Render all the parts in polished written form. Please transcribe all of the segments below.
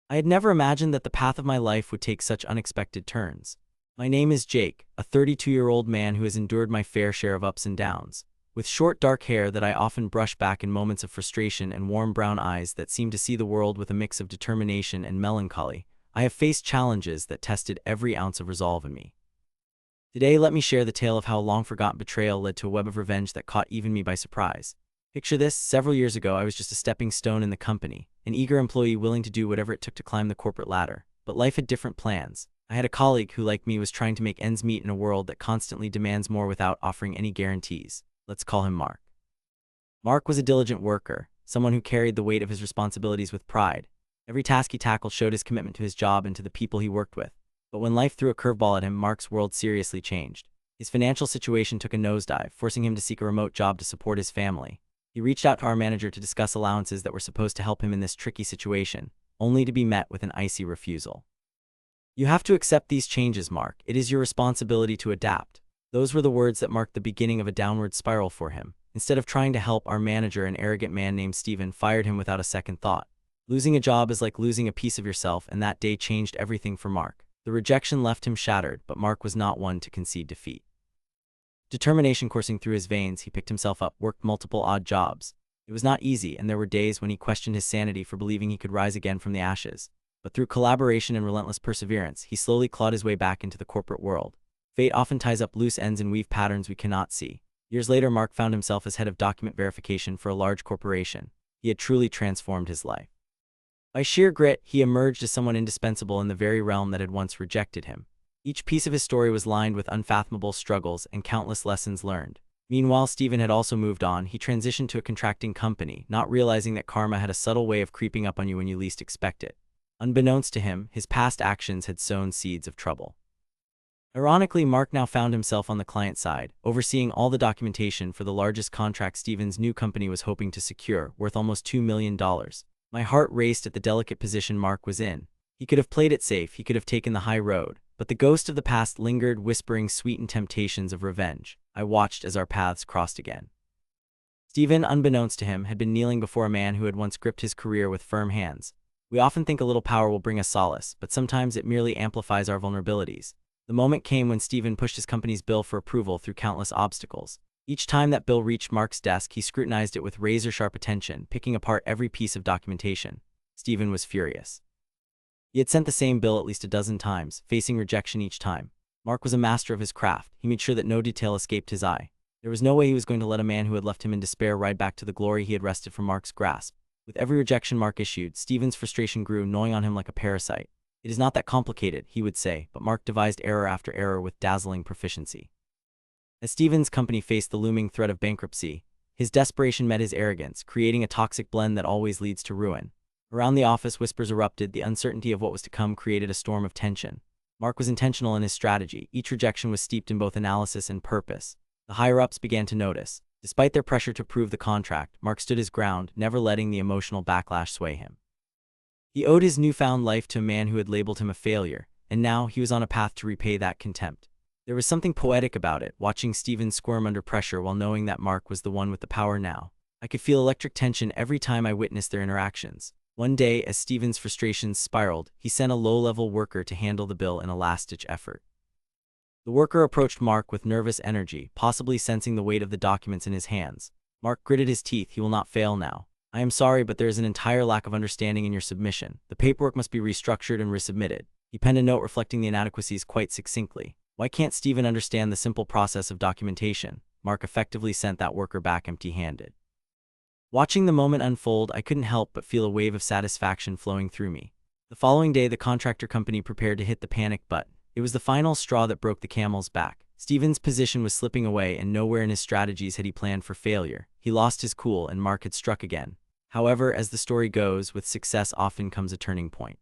I had never imagined that the path of my life would take such unexpected turns. My name is Jake, a 32-year-old man who has endured my fair share of ups and downs. With short dark hair that I often brush back in moments of frustration and warm brown eyes that seem to see the world with a mix of determination and melancholy, I have faced challenges that tested every ounce of resolve in me. Today, let me share the tale of how a long-forgotten betrayal led to a web of revenge that caught even me by surprise. Picture this: several years ago, I was just a stepping stone in the company, an eager employee willing to do whatever it took to climb the corporate ladder. But life had different plans. I had a colleague who, like me, was trying to make ends meet in a world that constantly demands more without offering any guarantees. Let's call him Mark. Mark was a diligent worker, someone who carried the weight of his responsibilities with pride. Every task he tackled showed his commitment to his job and to the people he worked with. But when life threw a curveball at him, Mark's world seriously changed. His financial situation took a nosedive, forcing him to seek a remote job to support his family. He reached out to our manager to discuss allowances that were supposed to help him in this tricky situation, only to be met with an icy refusal. "You have to accept these changes, Mark. It is your responsibility to adapt." Those were the words that marked the beginning of a downward spiral for him. Instead of trying to help, our manager, an arrogant man named Steven, fired him without a second thought. Losing a job is like losing a piece of yourself, and that day changed everything for Mark. The rejection left him shattered, but Mark was not one to concede defeat. Determination coursing through his veins, he picked himself up, worked multiple odd jobs. It was not easy, and there were days when he questioned his sanity for believing he could rise again from the ashes. But through collaboration and relentless perseverance, he slowly clawed his way back into the corporate world. Fate often ties up loose ends and weave patterns we cannot see. Years later, Mark found himself as head of document verification for a large corporation. He had truly transformed his life. By sheer grit, he emerged as someone indispensable in the very realm that had once rejected him. Each piece of his story was lined with unfathomable struggles and countless lessons learned. Meanwhile, Steven had also moved on. He transitioned to a contracting company, not realizing that karma had a subtle way of creeping up on you when you least expect it. Unbeknownst to him, his past actions had sown seeds of trouble. Ironically, Mark now found himself on the client side, overseeing all the documentation for the largest contract Steven's new company was hoping to secure, worth almost $2 million. My heart raced at the delicate position Mark was in. He could have played it safe, he could have taken the high road, but the ghost of the past lingered, whispering sweetened temptations of revenge. I watched as our paths crossed again. Steven, unbeknownst to him, had been kneeling before a man who had once gripped his career with firm hands. We often think a little power will bring us solace, but sometimes it merely amplifies our vulnerabilities. The moment came when Steven pushed his company's bill for approval through countless obstacles. Each time that bill reached Mark's desk, he scrutinized it with razor-sharp attention, picking apart every piece of documentation. Steven was furious. He had sent the same bill at least a dozen times, facing rejection each time. Mark was a master of his craft. He made sure that no detail escaped his eye. There was no way he was going to let a man who had left him in despair ride back to the glory he had wrested from Mark's grasp. With every rejection Mark issued, Steven's frustration grew, gnawing on him like a parasite. "It is not that complicated," he would say, but Mark devised error after error with dazzling proficiency. As Steven's company faced the looming threat of bankruptcy, his desperation met his arrogance, creating a toxic blend that always leads to ruin. Around the office, whispers erupted. The uncertainty of what was to come created a storm of tension. Mark was intentional in his strategy. Each rejection was steeped in both analysis and purpose. The higher-ups began to notice. Despite their pressure to approve the contract, Mark stood his ground, never letting the emotional backlash sway him. He owed his newfound life to a man who had labeled him a failure, and now he was on a path to repay that contempt. There was something poetic about it, watching Steven squirm under pressure while knowing that Mark was the one with the power now. I could feel electric tension every time I witnessed their interactions. One day, as Steven's frustrations spiraled, he sent a low-level worker to handle the bill in a last-ditch effort. The worker approached Mark with nervous energy, possibly sensing the weight of the documents in his hands. Mark gritted his teeth. "He will not fail now. I am sorry, but there is an entire lack of understanding in your submission. The paperwork must be restructured and resubmitted." He penned a note reflecting the inadequacies quite succinctly. "Why can't Steven understand the simple process of documentation?" Mark effectively sent that worker back empty-handed. Watching the moment unfold, I couldn't help but feel a wave of satisfaction flowing through me. The following day, the contractor company prepared to hit the panic button. It was the final straw that broke the camel's back. Steven's position was slipping away, and nowhere in his strategies had he planned for failure. He lost his cool, and Mark had struck again. However, as the story goes, with success often comes a turning point.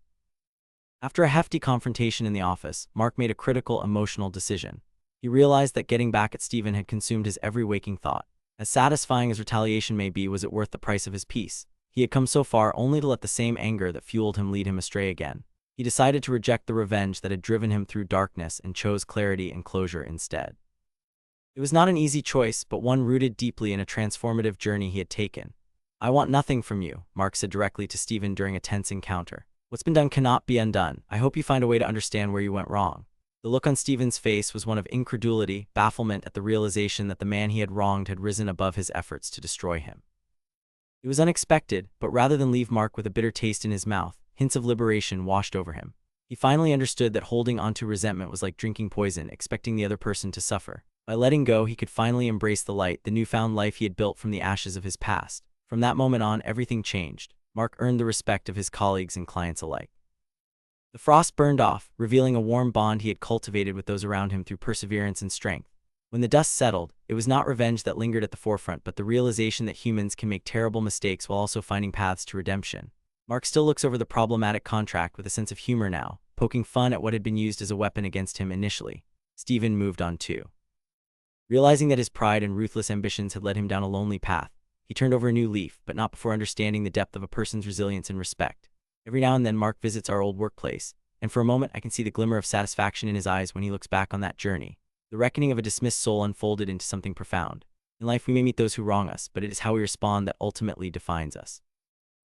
After a hefty confrontation in the office, Mark made a critical, emotional decision. He realized that getting back at Steven had consumed his every waking thought. As satisfying as retaliation may be, was it worth the price of his peace? He had come so far only to let the same anger that fueled him lead him astray again. He decided to reject the revenge that had driven him through darkness and chose clarity and closure instead. It was not an easy choice, but one rooted deeply in a transformative journey he had taken. "I want nothing from you," Mark said directly to Steven during a tense encounter. What's been done cannot be undone. I hope you find a way to understand where you went wrong." The look on Stephen's face was one of incredulity, bafflement at the realization that the man he had wronged had risen above his efforts to destroy him. It was unexpected, but rather than leave Mark with a bitter taste in his mouth, hints of liberation washed over him. He finally understood that holding onto resentment was like drinking poison, expecting the other person to suffer. By letting go, he could finally embrace the light, the newfound life he had built from the ashes of his past. From that moment on, everything changed. Mark earned the respect of his colleagues and clients alike. The frost burned off, revealing a warm bond he had cultivated with those around him through perseverance and strength. When the dust settled, it was not revenge that lingered at the forefront, but the realization that humans can make terrible mistakes while also finding paths to redemption. Mark still looks over the problematic contract with a sense of humor now, poking fun at what had been used as a weapon against him initially. Stephen moved on too. Realizing that his pride and ruthless ambitions had led him down a lonely path, he turned over a new leaf, but not before understanding the depth of a person's resilience and respect. Every now and then Mark visits our old workplace, and for a moment I can see the glimmer of satisfaction in his eyes when he looks back on that journey. The reckoning of a dismissed soul unfolded into something profound. In life we may meet those who wrong us, but it is how we respond that ultimately defines us.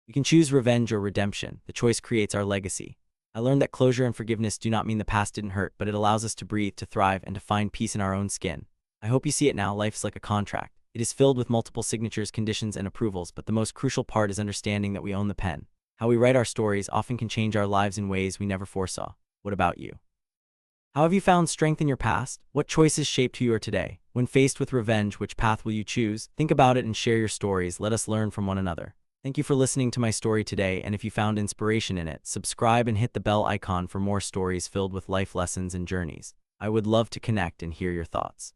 We can choose revenge or redemption. The choice creates our legacy. I learned that closure and forgiveness do not mean the past didn't hurt, but it allows us to breathe, to thrive, and to find peace in our own skin. I hope you see it now. Life is like a contract. It is filled with multiple signatures, conditions, and approvals, but the most crucial part is understanding that we own the pen. How we write our stories often can change our lives in ways we never foresaw. What about you? How have you found strength in your past? What choices shaped who you are today? When faced with revenge, which path will you choose? Think about it and share your stories. Let us learn from one another. Thank you for listening to my story today, and if you found inspiration in it, subscribe and hit the bell icon for more stories filled with life lessons and journeys. I would love to connect and hear your thoughts.